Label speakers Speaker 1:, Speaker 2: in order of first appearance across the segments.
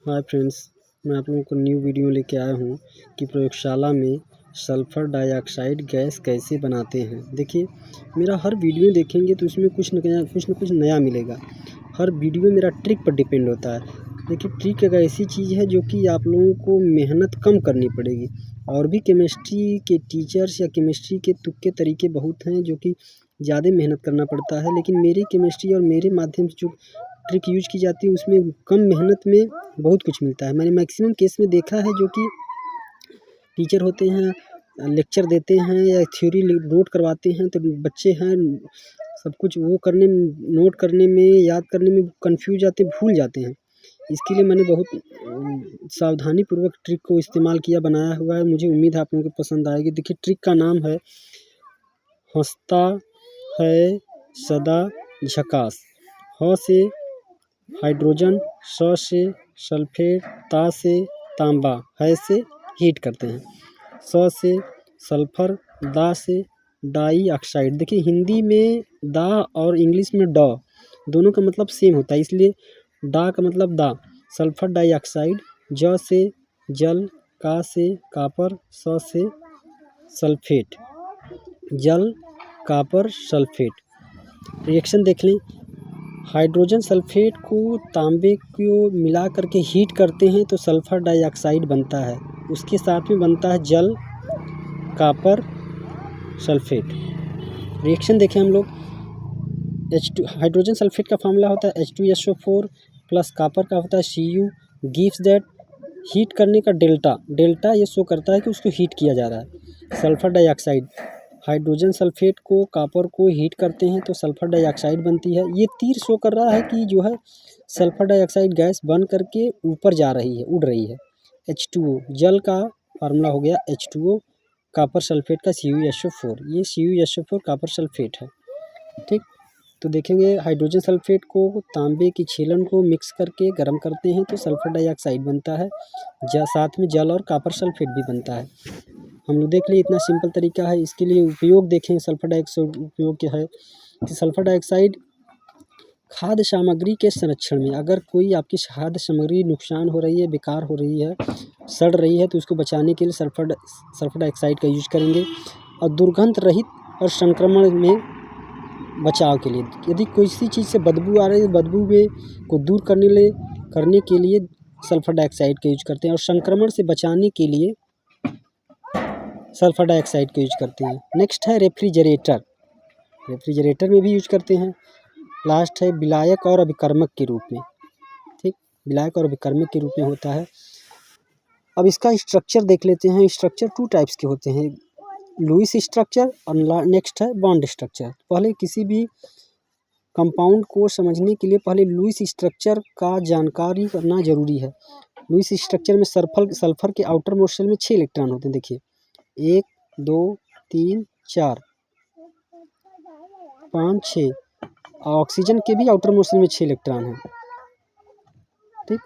Speaker 1: Hi friends, मैं आप लोगों को न्यू वीडियो लेके आया हूँ कि प्रयोगशाला में सल्फ़र डाइऑक्साइड गैस कैसे बनाते हैं। देखिए, मेरा हर वीडियो देखेंगे तो इसमें कुछ न कुछ नया मिलेगा। हर वीडियो मेरा ट्रिक पर डिपेंड होता है। देखिए, ट्रिक एक ऐसी चीज़ है जो कि आप लोगों को मेहनत कम करनी पड़ेगी। और भी केमिस्ट्री के टीचर्स या केमिस्ट्री के तुक्के तरीके बहुत हैं जो कि ज़्यादा मेहनत करना पड़ता है, लेकिन मेरी केमिस्ट्री और मेरे माध्यम से जो ट्रिक यूज की जाती है उसमें कम मेहनत में बहुत कुछ मिलता है। मैंने मैक्सिमम केस में देखा है जो कि टीचर होते हैं, लेक्चर देते हैं या थ्योरी नोट करवाते हैं, तो बच्चे हैं सब कुछ वो करने में, नोट करने में, याद करने में कंफ्यूज जाते, भूल जाते हैं। इसके लिए मैंने बहुत सावधानीपूर्वक ट्रिक को इस्तेमाल किया, बनाया हुआ है। मुझे उम्मीद है आप लोगों को पसंद आएगी। देखिए, ट्रिक का नाम है हंसता है सदा झकास। ह से हाइड्रोजन, स से सल्फेट, ता से तांबा, है से हीट करते हैं, स से सल्फर, दा से डाई ऑक्साइड। देखिए, हिंदी में दा और इंग्लिश में ड दोनों का मतलब सेम होता है, इसलिए डा का मतलब दा सल्फर डाइऑक्साइड। ज से जल, का से कापर, स से सल्फेट, जल कापर सल्फेट। रिएक्शन देख लें। हाइड्रोजन सल्फेट को तांबे को मिला करके हीट करते हैं तो सल्फर डाइऑक्साइड बनता है। उसके साथ में बनता है जल कापर सल्फेट। रिएक्शन देखें हम लोग। हाइड्रोजन सल्फेट का फॉर्मूला होता है H2SO4 प्लस कापर का होता है Cu गिव्स दैट। हीट करने का डेल्टा ये शो करता है कि उसको हीट किया जा रहा है। सल्फर डाइऑक्साइड, हाइड्रोजन सल्फेट को कापर को हीट करते हैं तो सल्फर डाइऑक्साइड बनती है। ये तीर शो कर रहा है कि जो है सल्फर डाइऑक्साइड गैस बन करके ऊपर जा रही है, उड़ रही है। H2O जल का फार्मूला हो गया H2O, कापर सल्फेट का CuSO4। ये CuSO4 कापर सल्फेट है, ठीक। तो देखेंगे हाइड्रोजन सल्फेट को तांबे की छीलन को मिक्स करके गर्म करते हैं तो सल्फर डाइऑक्साइड बनता है। साथ में जल और कापर सल्फेट भी बनता है। हम लोग देख लिए, इतना सिंपल तरीका है। इसके लिए उपयोग देखें, सल्फर डाइऑक्साइड उपयोग क्या है कि सल्फर डाइऑक्साइड खाद्य सामग्री के संरक्षण में, अगर कोई आपकी खाद्य सामग्री नुकसान हो रही है, बेकार हो रही है, सड़ रही है, तो उसको बचाने के लिए सल्फर डाइऑक्साइड का यूज करेंगे। और दुर्गंध रहित और संक्रमण में बचाव के लिए, यदि किसी चीज़ से बदबू आ रही है, बदबू में को दूर करने के लिए सल्फर डाइऑक्साइड का यूज करते हैं। और संक्रमण से बचाने के लिए सल्फर डाइऑक्साइड का यूज करते हैं। नेक्स्ट है रेफ्रिजरेटर में भी यूज करते हैं। लास्ट है विलायक और अभिकर्मक के रूप में, ठीक। विलायक और अभिकर्मक के रूप में होता है। अब इसका स्ट्रक्चर देख लेते हैं। स्ट्रक्चर 2 टाइप्स के होते हैं, लुईस स्ट्रक्चर और नेक्स्ट है बॉन्ड स्ट्रक्चर। पहले किसी भी कंपाउंड को समझने के लिए पहले लुईस स्ट्रक्चर का जानकारी करना जरूरी है। लुईस स्ट्रक्चर में सल्फर के आउटर मोस्ट शेल में 6 इलेक्ट्रॉन होते हैं। देखिए, 1 2 3 4 5 6। ऑक्सीजन के भी आउटर मोस्ट शेल में 6 इलेक्ट्रॉन हैं, ठीक।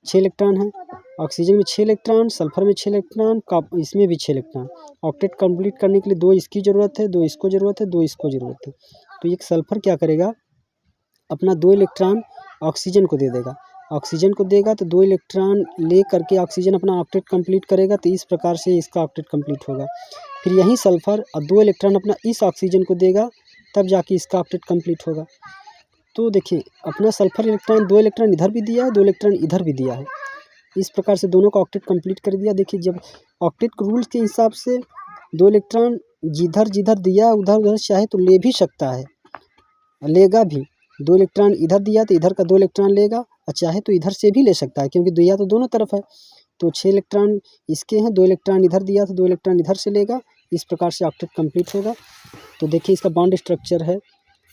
Speaker 1: 6 इलेक्ट्रॉन हैं ऑक्सीजन में, 6 इलेक्ट्रॉन सल्फर में, 6 इलेक्ट्रॉन इसमें भी 6 इलेक्ट्रॉन। ऑक्टेट कंप्लीट करने के लिए 2 इसकी ज़रूरत है, 2 इसको ज़रूरत है, 2 इसको ज़रूरत है। तो एक सल्फर क्या करेगा, अपना 2 इलेक्ट्रॉन ऑक्सीजन को दे देगा। ऑक्सीजन को देगा तो 2 इलेक्ट्रॉन ले करके ऑक्सीजन अपना ऑक्टेट कंप्लीट करेगा, तो इस प्रकार से इसका ऑक्टेट कंप्लीट होगा। फिर यही सल्फर 2 इलेक्ट्रॉन अपना इस ऑक्सीजन को देगा, तब जाके इसका ऑक्टेट कंप्लीट होगा। तो देखिए, अपना सल्फर इलेक्ट्रॉन 2 इलेक्ट्रॉन इधर भी दिया है, 2 इलेक्ट्रॉन इधर भी दिया है। इस प्रकार से दोनों का ऑक्टेट कंप्लीट कर दिया। देखिए, जब ऑक्टेट रूल्स के हिसाब से 2 इलेक्ट्रॉन जिधर जिधर दिया उधर उधर चाहे तो ले भी सकता है, लेगा भी। 2 इलेक्ट्रॉन इधर दिया तो इधर का 2 इलेक्ट्रॉन लेगा, और चाहे तो इधर से भी ले सकता है, क्योंकि दिया तो दोनों तरफ है। तो 6 इलेक्ट्रॉन इसके हैं, 2 इलेक्ट्रॉन इधर दिया तो 2 इलेक्ट्रॉन इधर से लेगा। इस प्रकार से ऑक्टेट कंप्लीट होगा। तो देखिए, इसका बॉन्ड स्ट्रक्चर है।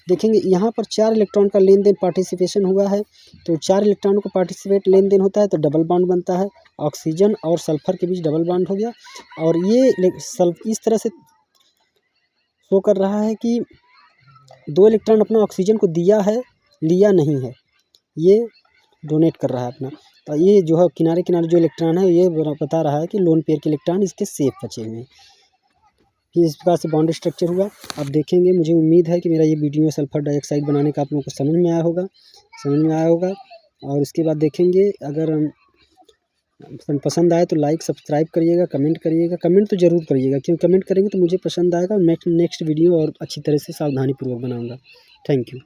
Speaker 1: देखेंगे यहाँ पर 4 इलेक्ट्रॉन का लेन देन पार्टिसिपेशन हुआ है, तो 4 इलेक्ट्रॉनों का पार्टिसिपेट लेन देन होता है तो डबल बॉन्ड बनता है। ऑक्सीजन और सल्फर के बीच डबल बॉन्ड हो गया। और ये इस तरह से शो कर रहा है कि 2 इलेक्ट्रॉन अपना ऑक्सीजन को दिया है, लिया नहीं है, ये डोनेट कर रहा है अपना। तो ये जो है किनारे किनारे जो इलेक्ट्रॉन है ये बता रहा है कि लोन पेयर के इलेक्ट्रॉन इसके सेफ बचे हुए हैं। फिर इस प्रकार से बॉन्ड स्ट्रक्चर हुआ। अब देखेंगे, मुझे उम्मीद है कि मेरा ये वीडियो सल्फर डाइऑक्साइड बनाने का आप लोगों को समझ में आया होगा। और उसके बाद देखेंगे, अगर पसंद आए तो लाइक सब्सक्राइब करिएगा, कमेंट करिएगा। कमेंट तो ज़रूर करिएगा, क्योंकि कमेंट करेंगे तो मुझे पसंद आएगा, मैं नेक्स्ट वीडियो और अच्छी तरह से सावधानीपूर्वक बनाऊँगा। Thank you.